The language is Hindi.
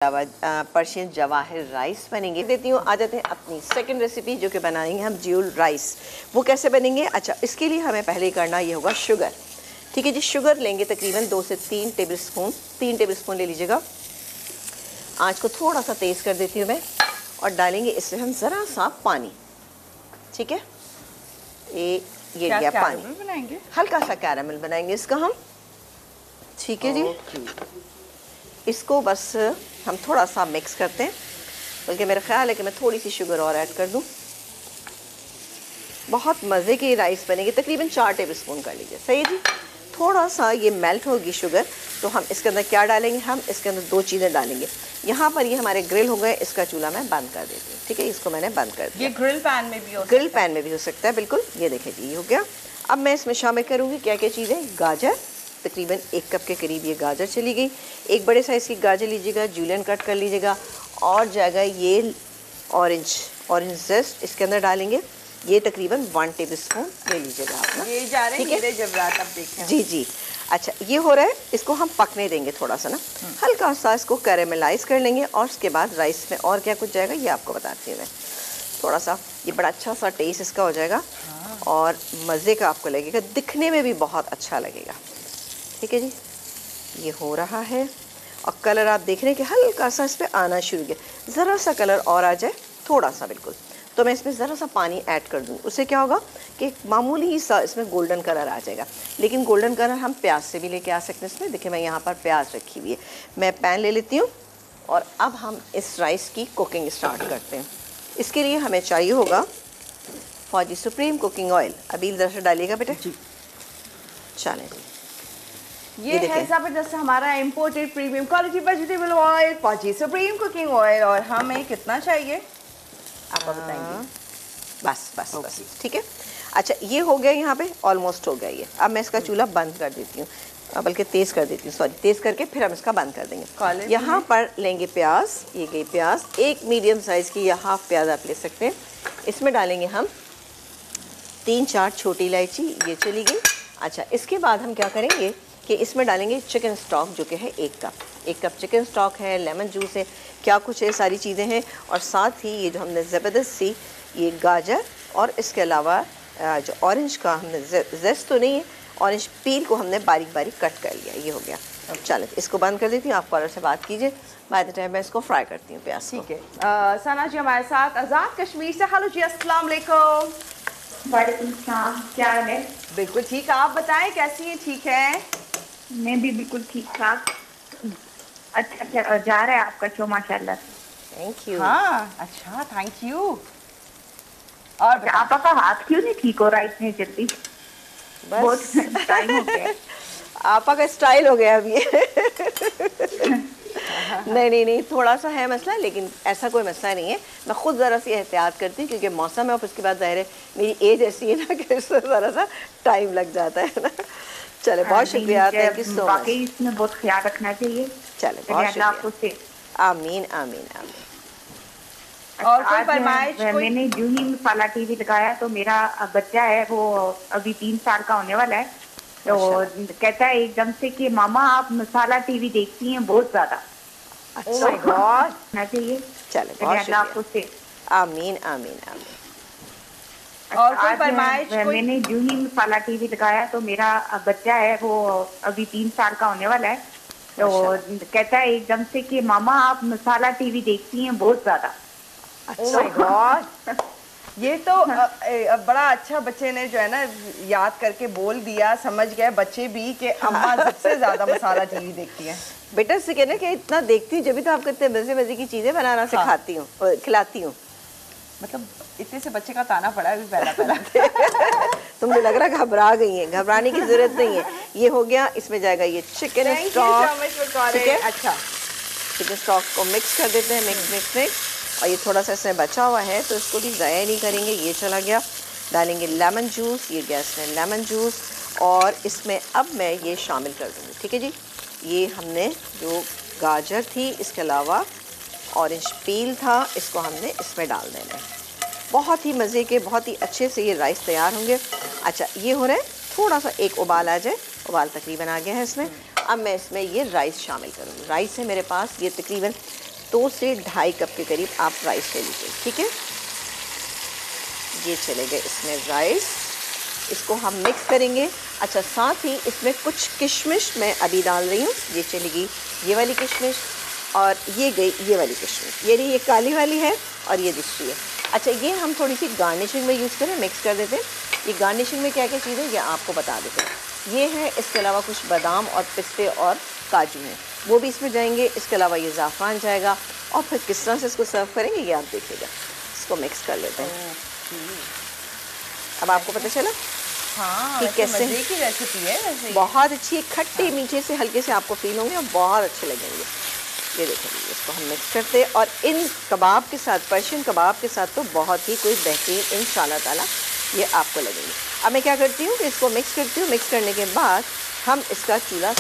पर्शियन जवाहिर राइस बनेंगे। देती हूँ, आ जाते हैं अपनी सेकंड रेसिपी जो कि बनाएंगे हम ज्यूल राइस। वो कैसे बनेंगे? अच्छा, इसके लिए हमें पहले करना ये होगा शुगर। ठीक है जी, शुगर लेंगे तकरीबन 2 से 3 टेबलस्पून, 3 टेबलस्पून ले लीजिएगा। आँच को थोड़ा सा तेज़ कर देती हूँ मैं और डालेंगे इसमें हम ज़रा सा पानी। ठीक है, ये गया पानी। बनाएंगे हल्का सा कैरामल बनाएंगे इसका हम। ठीक है जी, इसको बस हम थोड़ा सा मिक्स करते हैं, बल्कि मेरा ख्याल है कि मैं थोड़ी सी शुगर और ऐड कर दूं। बहुत मज़े की राइस बनेगी, तकरीबन 4 टेबलस्पून कर लीजिए। सही जी, थोड़ा सा ये मेल्ट होगी शुगर, तो हम इसके अंदर क्या डालेंगे? हम इसके अंदर 2 चीज़ें डालेंगे। यहाँ पर ये हमारे ग्रिल हो गए, इसका चूल्हा मैं बंद कर देती हूँ। ठीक है, इसको मैंने बंद कर दिया। ये ग्रिल पैन में भी हो ग्रिल पैन में भी हो सकता है, बिल्कुल। ये देखें जी, ये हो गया। अब मैं इसमें शामिल करूँगी क्या क्या चीज़ें। गाजर, तकरीबन 1 कप के करीब ये गाजर चली गई। एक बड़े साइज़ की गाजर लीजिएगा, जूलियन कट कर लीजिएगा। और जाएगा ये ऑरेंज जेस्ट, इसके अंदर डालेंगे। ये तकरीबन 1 टेबलस्पून ले लीजिएगा आप ना। ये जा रहे हैं मेरे जबरात, अब देखें। जी जी, अच्छा ये हो रहा है, इसको हम पकने देंगे थोड़ा सा ना, हल्का सा इसको कैरेमलाइज कर लेंगे। और उसके बाद राइस में और क्या कुछ जाएगा ये आपको बताती हूँ मैं। थोड़ा सा ये बड़ा अच्छा सा टेस्ट इसका हो जाएगा और मज़े का आपको लगेगा, दिखने में भी बहुत अच्छा लगेगा। ठीक है जी, ये हो रहा है और कलर आप देख रहे हैं कि हल्का सा इस पर आना शुरू किया। ज़रा सा कलर और आ जाए, थोड़ा सा बिल्कुल, तो मैं इसमें ज़रा सा पानी ऐड कर दूँ। उससे क्या होगा कि मामूली सा इसमें गोल्डन कलर आ जाएगा। लेकिन गोल्डन कलर हम प्याज से भी लेके आ सकते हैं इसमें। देखिए मैं यहाँ पर प्याज रखी हुई है, मैं पैन ले लेती हूँ और अब हम इस राइस की कुकिंग स्टार्ट करते हैं। इसके लिए हमें चाहिए होगा फौजी सुप्रीम कुकिंग ऑयल। अभी इधर से डालिएगा बेटा जी। चलें जी, ये है ज़बरदस्त हमारा imported premium quality vegetable oil, फौजी सुप्रीम कुकिंग ऑयल। और हमें कितना चाहिए आप बताएंगे? बस बस बस, ठीक है। अच्छा, ये हो गया, यहाँ पे ऑलमोस्ट हो गया ये। अब मैं इसका चूल्हा बंद कर देती हूँ, बल्कि तेज़ कर देती हूँ, सॉरी तेज़ करके फिर हम इसका बंद कर देंगे। यहाँ पर लेंगे प्याज, ये गई प्याज, एक मीडियम साइज़ की या हाफ प्याज आप ले सकते हैं। इसमें डालेंगे हम 3-4 छोटी इलायची, ये चली गई। अच्छा, इसके बाद हम क्या करेंगे कि इसमें डालेंगे चिकन स्टॉक, जो कि है 1 कप। 1 कप चिकन स्टॉक है, लेमन जूस है, क्या कुछ है, सारी चीज़ें हैं। और साथ ही ये जो हमने ज़बरदस्त सी ये गाजर और इसके अलावा जो ऑरेंज का हमने जेस्ट तो नहीं है, ऑरेंज पील को हमने बारीक बारीक कट कर लिया। ये हो गया। चलो इसको बंद कर देती हूँ, आप कॉलर से बात कीजिए। बाय द टाइम मैं इसको फ्राई करती हूँ प्याज। ठीक है, सना जी हमारे साथ आज़ाद कश्मीर से। हेलो जी, अस्सलाम वालेकुम। वालेकुम सलाम, क्या हाल है? बिल्कुल ठीक, आप बताएं कैसी हैं? ठीक है, मैं भी बिल्कुल ठीक ठाक। अच्छा जा रहा है आपका शो, माशाल्लाह। Thank you. हाँ अच्छा, थैंक यू। और आपका हाथ क्यों नहीं ठीक हो रहा इतनी जल्दी? बस टाइम हो गया। आपा का स्टाइल हो गया अभी। नहीं, थोड़ा सा है मसला, लेकिन ऐसा कोई मसला नहीं है। मैं खुद ज़रा सी एहतियात करती हूँ क्योंकि मौसम है और उसके बाद ज़ाहिर है मेरी एज ऐसी है ना कि इसमें ज़रा सा टाइम लग जाता है ना। चले, बहुत शुक्रिया, थैंक यू सो मच। इसमें बहुत ख्याल रखना चाहिए। चले, बहुत शुक्रिया। आमीन आमीन आमीन। और कोई फरमाइश? मैंने जो ही मसाला टीवी लगाया तो मेरा बच्चा है वो अभी 3 साल का होने वाला है, तो कहता है एकदम से कि मामा आप मसाला टीवी देखती हैं बहुत ज्यादा। ओह माय गॉड, ना चाहिए। चले, बहुत शुक्रिया। आमीन आमीन आमीन। और कोई फरमाइश? मैंने जो ही मसाला टीवी लगाया तो मेरा बच्चा है वो अभी 3 साल का होने वाला है, तो कहता है एकदम से कि मामा आप मसाला टीवी देखती हैं बहुत ज्यादा। ओह माय गॉड, ये तो बड़ा अच्छा बच्चे ने जो है ना याद करके बोल दिया, समझ गए बच्चे भी कि अम्मा सबसे ज्यादा मसाला टीवी देखती हैं। बेटा से कहना कि इतना देखती हूँ जब तो आपको इतने मजे मजे की चीजें बनाना सिखाती हूँ, खिलाती हूँ। मतलब इतने से बच्चे का ताना पड़ा है पहला। तुमने लग रहा घबरा गई है, घबराने की जरूरत नहीं है। ये हो गया, इसमें जाएगा ये चिकन स्टॉक। ठीक है, अच्छा चिकन स्टॉक को मिक्स कर देते हैं, मिक्स। और ये थोड़ा सा इसमें बचा हुआ है तो इसको भी ज़ाया नहीं करेंगे। ये चला गया, डालेंगे लेमन जूस, ये गया इसमें लेमन जूस। और इसमें अब मैं ये शामिल कर दूँगी। ठीक है जी, ये हमने जो गाजर थी, इसके अलावा ऑरेंज पील था, इसको हमने इसमें डाल देना है। बहुत ही मज़े के, बहुत ही अच्छे से ये राइस तैयार होंगे। अच्छा, ये हो रहा है, थोड़ा सा एक उबाल आ जाए, उबाल तकरीबन आ गया है इसमें। अब मैं इसमें ये राइस शामिल करूँगी। राइस है मेरे पास ये तकरीबन 2 से ढाई कप के करीब आप राइस ले लीजिए, ठीक है। ये चले गए इसमें राइस, इसको हम मिक्स करेंगे। अच्छा, साथ ही इसमें कुछ किशमिश मैं अभी डाल रही हूँ। ये चलेगी ये वाली किशमिश और ये गई ये वाली किशमिश, ये काली वाली है और ये दूसरी है। अच्छा, ये हम थोड़ी सी गार्निशिंग में यूज़ करें, मिक्स कर देते हैं। ये गार्निशिंग में क्या क्या चीज़ है ये आपको बता देते हैं। ये है, इसके अलावा कुछ बादाम और पिस्ते और काजू हैं, वो भी इसमें जाएंगे। इसके अलावा ये ज़ाफ़रान जाएगा और फिर किस तरह से इसको सर्व करेंगे ये आप देखिएगा। इसको मिक्स कर लेते हैं। अब आपको पता चला हाँ, कि कैसे मज़े की रेसिपी है वैसे। बहुत अच्छी, खट्टे मीठे से हल्के से आपको फील होंगे और बहुत अच्छे लगेंगे। ये देखेंगे, इसको हम मिक्स करते हैं और इन कबाब के साथ, पर्शियन कबाब के साथ तो बहुत ही कोई बेहतरीन इंशाल्लाह ताला ये आपको लगेंगे। अब मैं क्या करती हूँ कि इसको मिक्स करती हूँ। मिक्स करने के बाद हम इसका चूल्हा